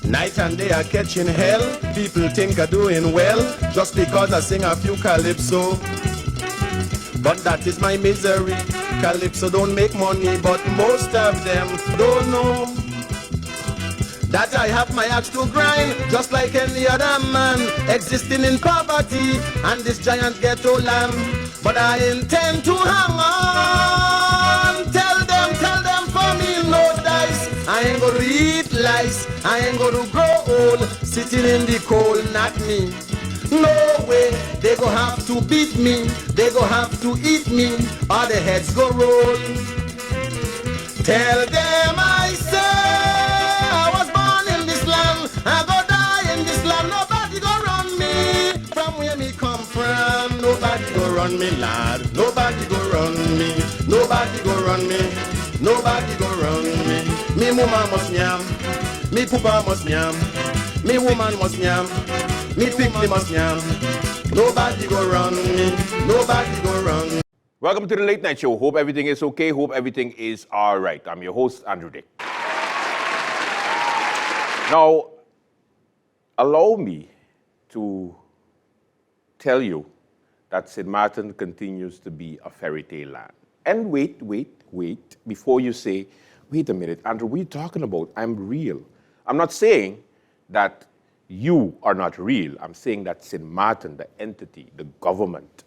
Night and day I catching hell. People think I'm doing well just because I sing a few calypso. But that is my misery. Calypso don't make money, but most of them don't know that I have my axe to grind, just like any other man, existing in poverty and this giant ghetto land. But I intend to hang on. Tell them for me no dice. I ain't gonna eat lice. I ain't gonna grow old, sitting in the cold, not me. No way, they go have to beat me. They go have to eat me, or the heads go roll. Tell them I say I was born in this land, I go die in this land. Nobody go run me from where me come from. Nobody go run me, lad. Nobody go run me. Nobody go run me. Nobody go run me. Me mama must yam. Me papa must yam. Me woman must yam. Me picnic must yam. Nobody go run me. Nobody go run me. Welcome to the Late Night Show. Hope everything is okay. Hope everything is all right. I'm your host, Andrew Dick. Now, allow me to tell you that St. Martin continues to be a fairy tale land. And wait, before you say, wait a minute, Andrew, what are you talking about? I'm real. I'm not saying that you are not real. I'm saying that St. Martin, the entity, the government,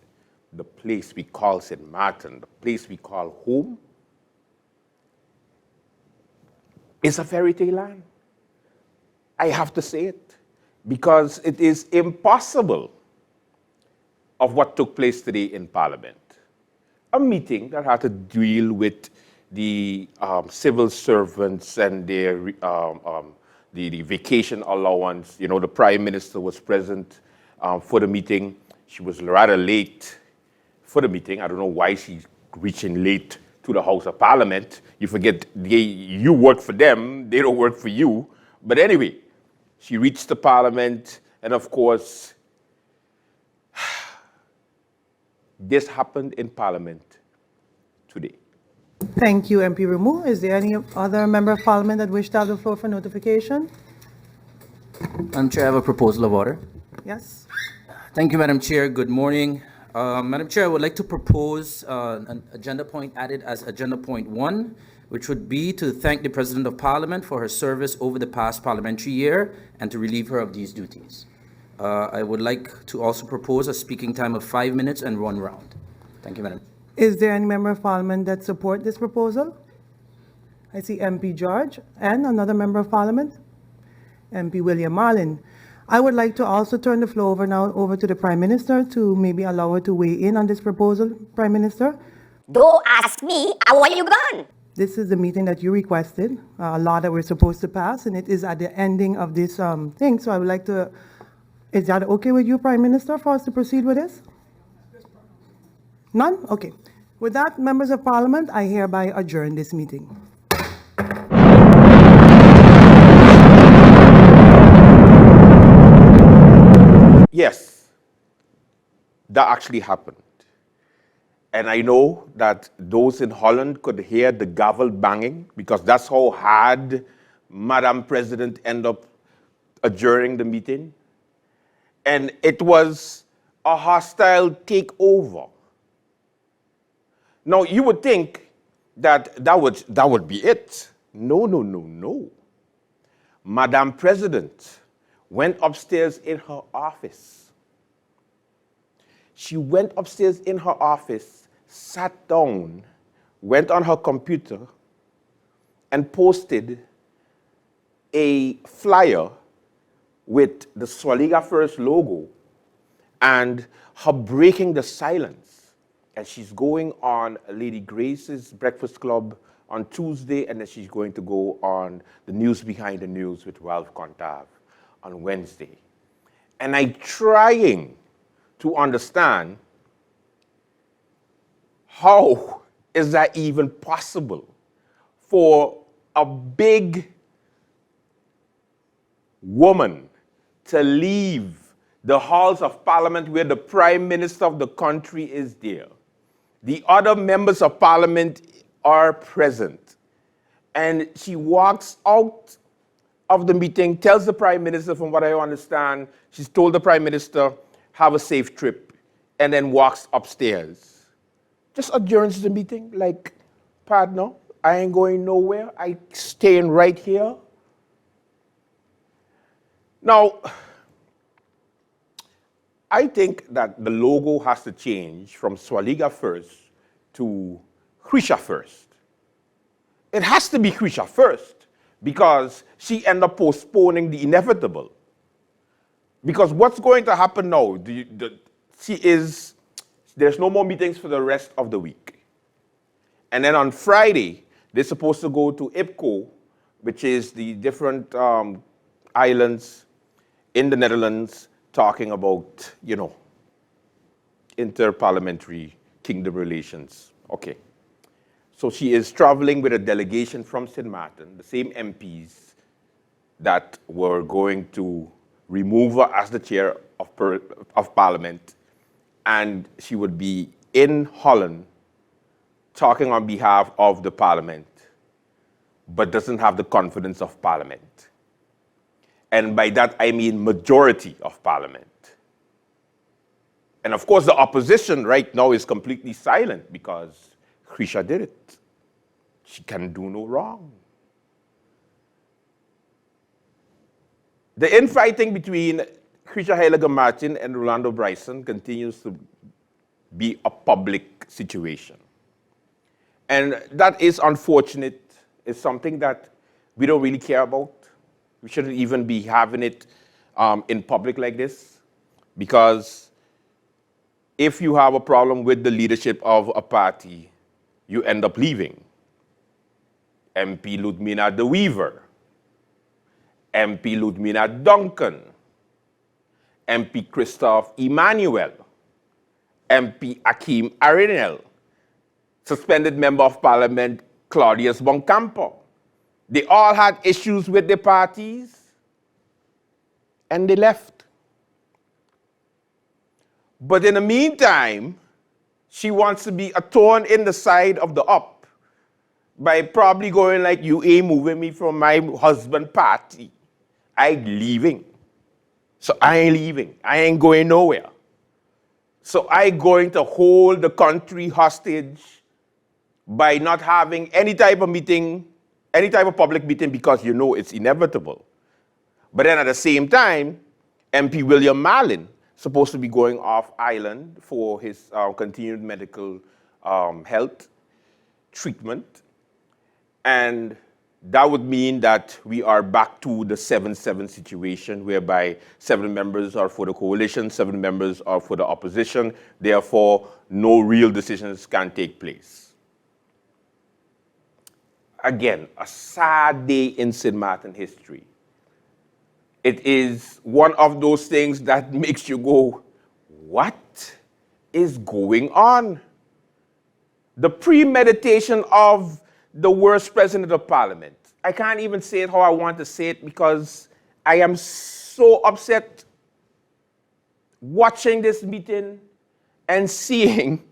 the place we call St. Martin, the place we call home, is a fairy tale land. I have to say it, because it is impossible of what took place today in Parliament. A meeting that had to deal with the civil servants and their the vacation allowance. You know, the Prime Minister was present for the meeting. She was rather late for the meeting. I don't know why she's reaching late to the House of Parliament. You forget you work for them, they don't work for you. But anyway, she reached the Parliament, and of course, this happened in Parliament today. Thank you, MP Ramu. Is there any other member of Parliament that wished to have the floor for notification? Madam Chair, I have a proposal of order. Yes. Thank you, Madam Chair. Good morning. Madam Chair, I would like to propose an agenda point added as agenda point 1, which would be to thank the President of Parliament for her service over the past parliamentary year and to relieve her of these duties. I would like to also propose a speaking time of 5 minutes and 1 round. Thank you, Madam. Is there any member of Parliament that support this proposal? I see MP George and another member of Parliament, MP William Marlin. I would like to also turn the floor over to the Prime Minister to maybe allow her to weigh in on this proposal. Prime Minister? Don't ask me, how are you gone? This is the meeting that you requested, a law that we're supposed to pass, and it is at the ending of this thing. So I would like to, is that okay with you, Prime Minister, for us to proceed with this? None? Okay. With that, members of Parliament, I hereby adjourn this meeting. Yes, that actually happened. And I know that those in Holland could hear the gavel banging, because that's how hard Madam President ended up adjourning the meeting. And it was a hostile takeover. Now, you would think that that would be it. No. Madam President went upstairs in her office. She went upstairs in her office, sat down, went on her computer, and posted a flyer with the Swaliga First logo and her breaking the silence. And she's going on Lady Grace's Breakfast Club on Tuesday, and then she's going to go on the News Behind the News with Ralph Contav on Wednesday. And I'm trying to understand, how is that even possible for a big woman to leave the halls of Parliament where the Prime Minister of the country is there? The other members of Parliament are present. And she walks out of the meeting, tells the Prime Minister, from what I understand, she's told the Prime Minister, have a safe trip, and then walks upstairs. Just adjourns the meeting, like, partner, I ain't going nowhere, I staying right here. Now, I think that the logo has to change from Swaliga first to Grisha first. It has to be Grisha first because she ended up postponing the inevitable. Because what's going to happen now, there's no more meetings for the rest of the week. And then on Friday, they're supposed to go to IPCO, which is the different islands in the Netherlands, talking about, inter-parliamentary kingdom relations. Okay. So she is traveling with a delegation from St. Martin, the same MPs that were going to remove her as the chair of Parliament, and she would be in Holland talking on behalf of the Parliament, but doesn't have the confidence of Parliament. And by that, I mean majority of Parliament. And of course, the opposition right now is completely silent because Grisha did it. She can do no wrong. The infighting between Grisha Heilige-Martin and Rolando Bryson continues to be a public situation. And that is unfortunate. It's something that we don't really care about. We shouldn't even be having it in public like this, because if you have a problem with the leadership of a party, you end up leaving. MP Ludmina De Weaver, MP Ludmina Duncan, MP Christophe Emmanuel, MP Akeem Arinel, suspended Member of Parliament Claudius Boncampo. They all had issues with their parties, and they left. But in the meantime, she wants to be a thorn in the side of the up by probably going like, you ain't moving me from my husband's party. I'm leaving. So I ain't leaving. I ain't going nowhere. So I'm going to hold the country hostage by not having any type of meeting, any type of public meeting, because it's inevitable. But then at the same time, MP William Marlin supposed to be going off island for his continued medical health treatment. And that would mean that we are back to the 7-7 situation, whereby 7 members are for the coalition, 7 members are for the opposition. Therefore, no real decisions can take place. Again, a sad day in St. Martin history. It is one of those things that makes you go, what is going on? The premeditation of the worst president of Parliament. I can't even say it how I want to say it because I am so upset watching this meeting and seeing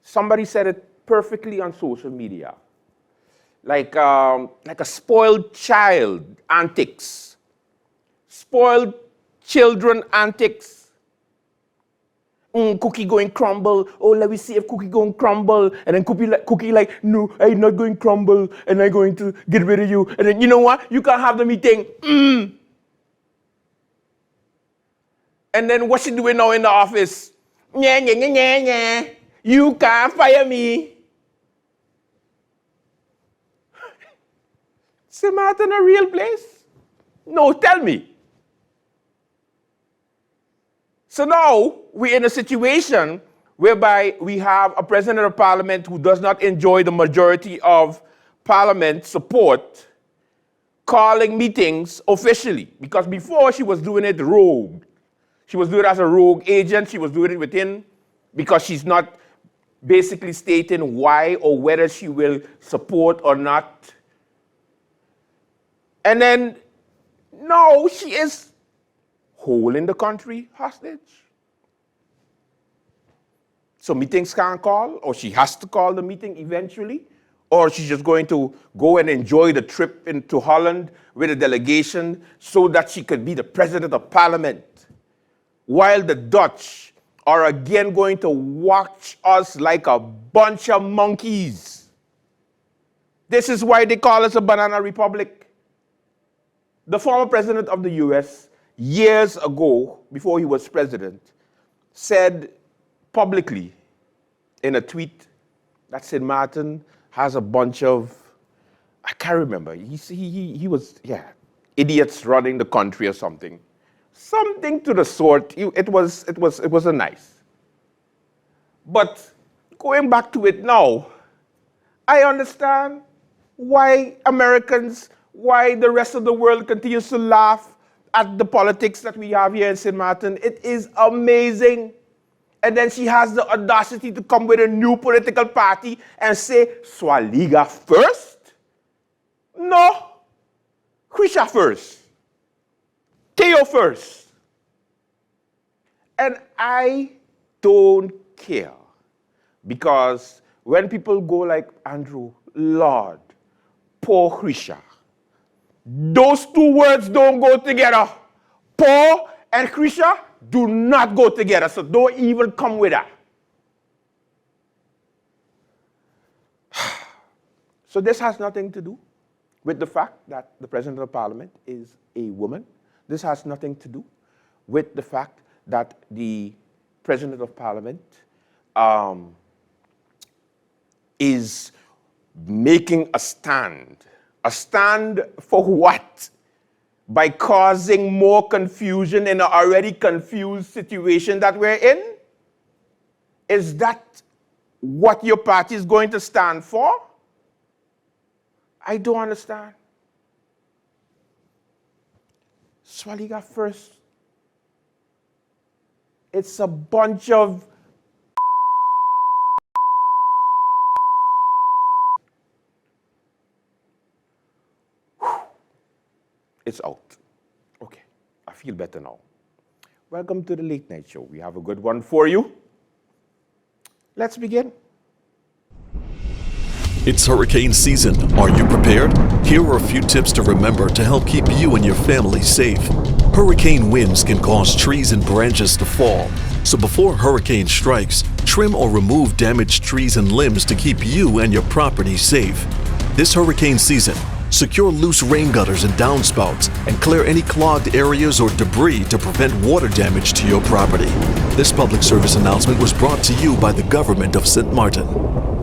somebody said it perfectly on social media, like a spoiled child antics, spoiled children antics. Cookie going crumble. Oh, let me see if Cookie going crumble. And then Cookie like, no, I'm not going crumble, and I'm going to get rid of you. And then you know what? You can't have the meeting. And then what's she doing now in the office? Nya. You can't fire me. St. Martin a real place? No, tell me. So now we're in a situation whereby we have a president of Parliament who does not enjoy the majority of Parliament support calling meetings officially. Because before she was doing it rogue. She was doing it as a rogue agent. She was doing it within because she's not basically stating why or whether she will support or not. And then now she is holding the country hostage. So meetings can't call, or she has to call the meeting eventually, Or she's just going to go and enjoy the trip into Holland with a delegation so that she could be the president of parliament, while the Dutch are again going to watch us like a bunch of monkeys. This is why they call us a banana republic. The former president of the US, years ago, before he was president, said publicly in a tweet that St. Martin has a bunch of, I can't remember, he was, idiots running the country or something. Something to the sort. It was a nice. But going back to it now, I understand why Americans, why the rest of the world continues to laugh at the politics that we have here in St. Martin. It is amazing. And then she has the audacity to come with a new political party and say, Swaliga first? No. Grisha first. Theo first. And I don't care. Because when people go like Andrew, Lord, poor Grisha, those two words don't go together. Poor and Grisha do not go together, so don't even come with that. So this has nothing to do with the fact that the President of Parliament is a woman. This has nothing to do with the fact that the President of Parliament is making a stand. A stand for what? By causing more confusion in an already confused situation that we're in? Is that what your party is going to stand for? I don't understand. Swaliga first. It's a bunch of It's out. Okay, I feel better now. Welcome to the Late Night Show. We have a good one for you. Let's begin. It's hurricane season. Are you prepared? Here are a few tips to remember to help keep you and your family safe. Hurricane winds can cause trees and branches to fall. So before hurricane strikes, trim or remove damaged trees and limbs to keep you and your property safe. This hurricane season, secure loose rain gutters and downspouts and clear any clogged areas or debris to prevent water damage to your property. This public service announcement was brought to you by the government of St. Martin.